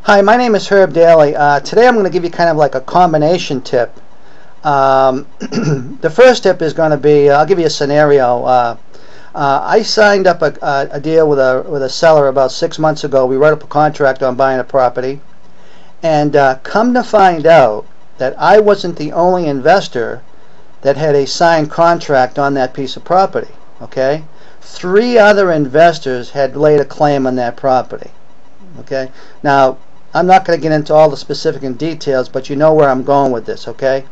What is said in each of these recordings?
Hi, my name is Herb Daly. Today I'm going to give you kind of like a combination tip. The first tip is going to be, I'll give you a scenario. I signed up a deal with a seller about 6 months ago. We wrote up a contract on buying a property, and come to find out that I wasn't the only investor that had a signed contract on that piece of property. Okay, 3 other investors had laid a claim on that property. Okay, now I'm not going to get into all the specific and details, but you know where I'm going with this. Okay,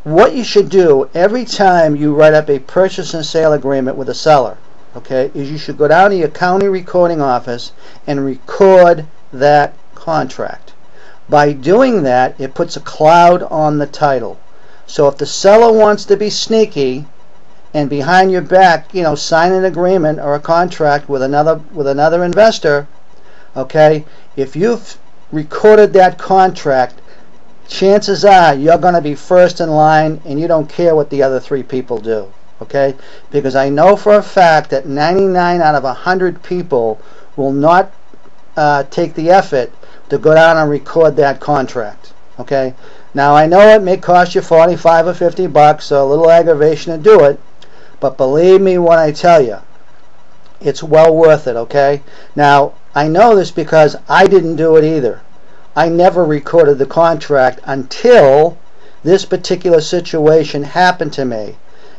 what you should do every time you write up a purchase and sale agreement with a seller, okay, is you should go down to your county recording office and record that contract. By doing that, it puts a cloud on the title. So if the seller wants to be sneaky and behind your back, you know, sign an agreement or a contract with another investor, okay, if you've recorded that contract, chances are you're going to be first in line and you don't care what the other 3 people do. Okay, because I know for a fact that 99 out of 100 people will not take the effort to go down and record that contract. Okay, now I know it may cost you 45 or 50 bucks, so a little aggravation to do it, but believe me when I tell you, it's well worth it. Okay, now I know this because I didn't do it either. I never recorded the contract until this particular situation happened to me.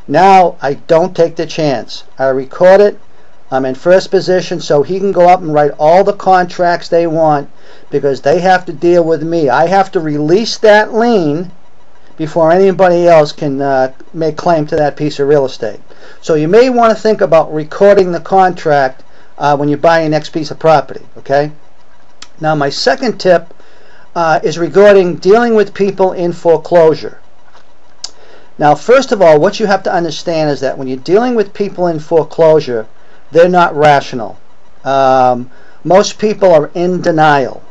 Now I don't take the chance. I record it. I'm in first position, so he can go up and write all the contracts they want, because they have to deal with me. I have to release that lien before anybody else can make claim to that piece of real estate. So you may want to think about recording the contract when you buy your next piece of property. Okay. Now my second tip is regarding dealing with people in foreclosure. Now, first of all, what you have to understand is that when you're dealing with people in foreclosure, they're not rational. Most people are in denial.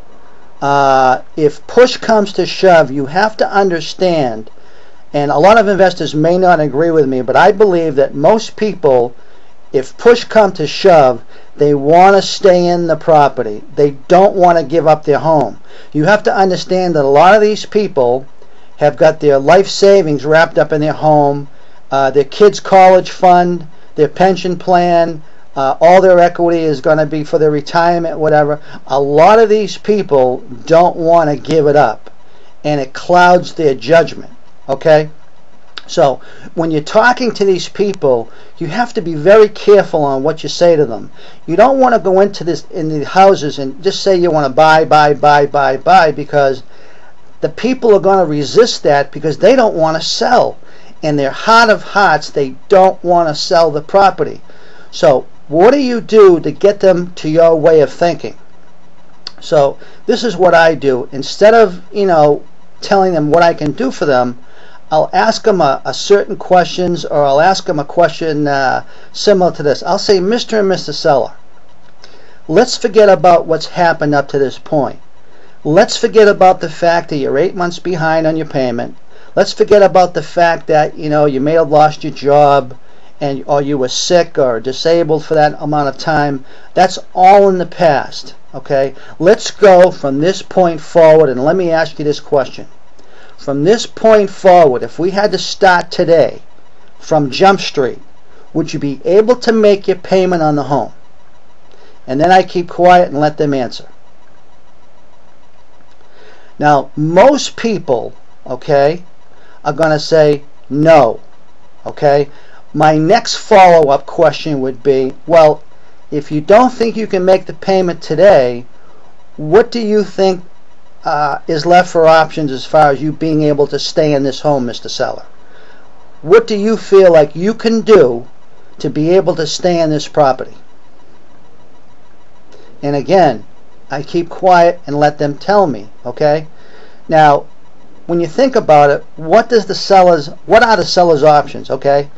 If push comes to shove, you have to understand, and a lot of investors may not agree with me, but I believe that most people, if push comes to shove, they want to stay in the property. They don't want to give up their home. You have to understand that a lot of these people have got their life savings wrapped up in their home, their kids' college fund, their pension plan, all their equity is going to be for their retirement, whatever. A lot of these people don't want to give it up, and it clouds their judgment. Okay? So when you're talking to these people, you have to be very careful on what you say to them. You don't want to go into the houses and just say you want to buy, because the people are going to resist that, because they don't want to sell. In their heart of hearts, they don't want to sell the property. So what do you do to get them to your way of thinking? So this is what I do. Instead of, you know, telling them what I can do for them, I'll ask them a certain questions, or I'll ask them a question similar to this. I'll say, Mr. and Mr. Seller, let's forget about what's happened up to this point. Let's forget about the fact that you're 8 months behind on your payment. Let's forget about the fact that, you know, you may have lost your job, or you were sick or disabled for that amount of time. That's all in the past. Okay? Let's go from this point forward, and let me ask you this question. From this point forward, if we had to start today from Jump Street, would you be able to make your payment on the home? And then I keep quiet and let them answer. Now, most people, okay, are going to say no. Okay? My next follow-up question would be, well, if you don't think you can make the payment today, what do you think is left for options as far as you being able to stay in this home, Mr. Seller? What do you feel like you can do to be able to stay in this property? And again, I keep quiet and let them tell me. Okay? Now, when you think about it, what are the seller's options? Okay?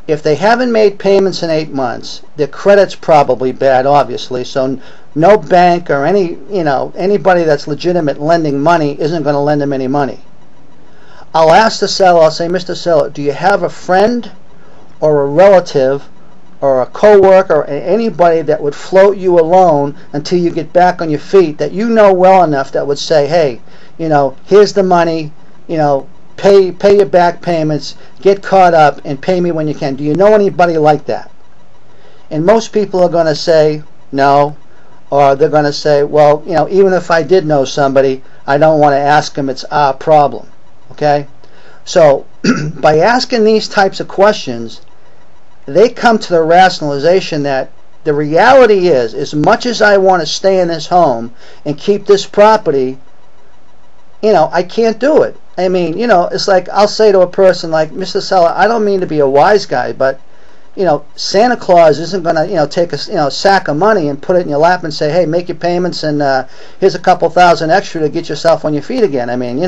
If they haven't made payments in 8 months, their credit's probably bad, obviously. So no bank or anybody that's legitimate lending money isn't going to lend them any money. I'll ask the seller, I'll say, Mr. Seller, do you have a friend or a relative or a co-worker or anybody that would float you a loan until you get back on your feet, that you know well enough, that would say, hey, here's the money, pay your back payments, get caught up, and pay me when you can. Do you know anybody like that? And most people are going to say no, or they're going to say, well, even if I did know somebody, I don't want to ask them. It's our problem. Okay? So by asking these types of questions, they come to the rationalization that the reality is, as much as I want to stay in this home and keep this property, I can't do it. I mean, it's like I'll say to a person like, Mr. Seller, I don't mean to be a wise guy, but Santa Claus isn't going to take a sack of money and put it in your lap and say, hey, make your payments and here's a couple $1,000 extra to get yourself on your feet again. I mean,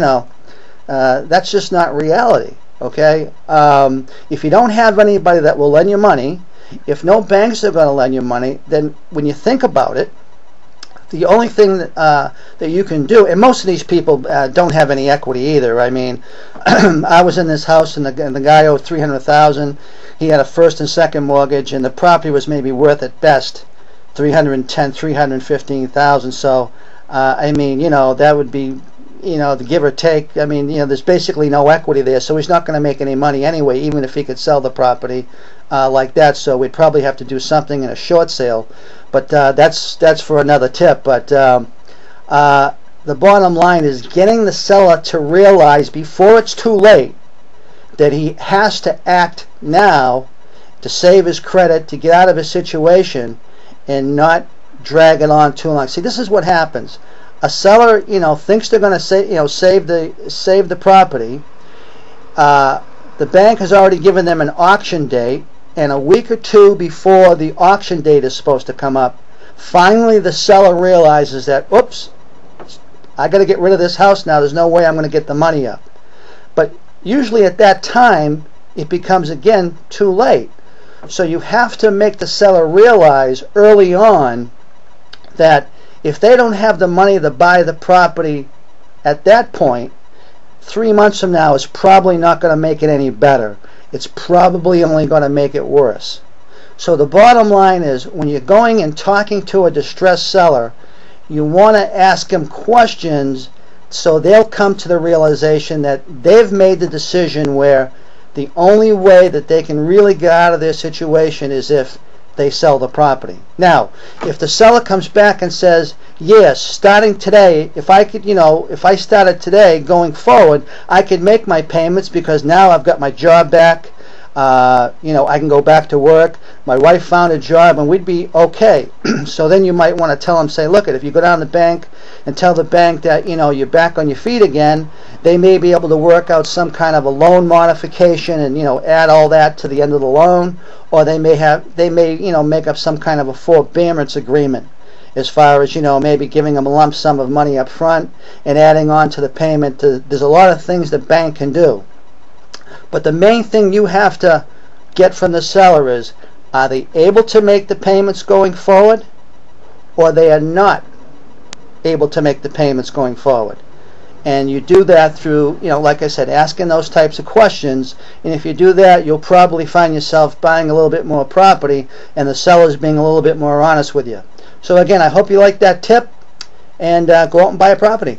that's just not reality. Okay, if you don't have anybody that will lend you money, if no banks are going to lend you money, then when you think about it, the only thing that you can do, and most of these people don't have any equity either. I mean, I was in this house and the guy owed $300,000. He had a first and second mortgage, and the property was maybe worth at best $310,000, $315,000. So, I mean, that would be, the give or take. I mean, there's basically no equity there, so he's not going to make any money anyway, even if he could sell the property like that. So we'd probably have to do something in a short sale, but that's for another tip. But the bottom line is getting the seller to realize before it's too late that he has to act now to save his credit, to get out of his situation, and not drag it on too long. See, this is what happens. A seller, thinks they're going to save the property. The bank has already given them an auction date, and a week or two before the auction date is supposed to come up, finally the seller realizes that, oops, I got to get rid of this house now. There's no way I'm going to get the money up. But usually at that time, it becomes again too late. So you have to make the seller realize early on that if they don't have the money to buy the property at that point, 3 months from now is probably not going to make it any better. It's probably only going to make it worse. So the bottom line is, when you're going and talking to a distressed seller, you want to ask them questions so they'll come to the realization that they've made the decision where the only way that they can really get out of their situation is if they sell the property. Now, if the seller comes back and says, yes, starting today, if I could, if I started today going forward, I could make my payments because now I've got my job back, I can go back to work, my wife found a job, and we'd be okay. So then you might want to tell them, say, look, if you go down to the bank and tell the bank that, you're back on your feet again, they may be able to work out some kind of a loan modification and, add all that to the end of the loan, or they may make up some kind of a forbearance agreement as far as, maybe giving them a lump sum of money up front and adding on to the payment. There's a lot of things the bank can do. But the main thing you have to get from the seller is, are they able to make the payments going forward, or they are not able to make the payments going forward? And you do that through, like I said, asking those types of questions. And if you do that, you'll probably find yourself buying a little bit more property and the seller's being a little bit more honest with you. So again, I hope you like that tip, and go out and buy a property.